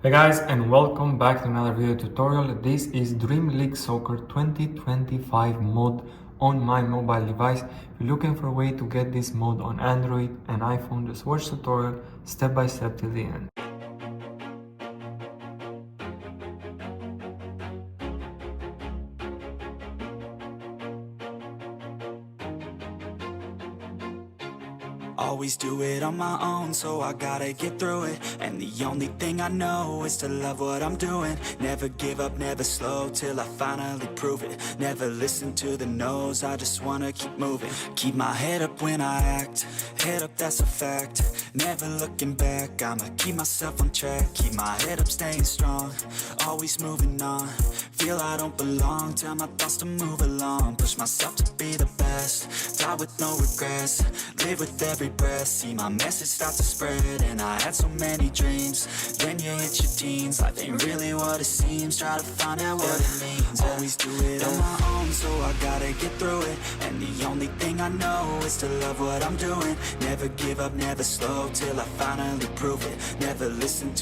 Hey guys, and welcome back to another video tutorial. This is Dream League Soccer 2025 mod on my mobile device. If you're looking for a way to get this mod on Android and iPhone, just watch the tutorial step by step till the end. Always do it on my own, so I gotta get through it. And the only thing I know is to love what I'm doing. Never give up, never slow, till I finally prove it. Never listen to the no's, I just wanna keep moving. Keep my head up when I act, head up, that's a fact. Never looking back, I'ma keep myself on track. Keep my head up, staying strong, always moving on. Feel I don't belong, tell my thoughts to move along. Push myself to be the best, die with no regrets. Live with every breath, see my message start to spread. And I had so many dreams, then you hit your teens. Life ain't really what it seems, try to find out what it means. Always do it on my own, so I gotta get through it. And the only thing I know is to love what I'm doing. Never give up, never slow, till I finally prove it. Never listen to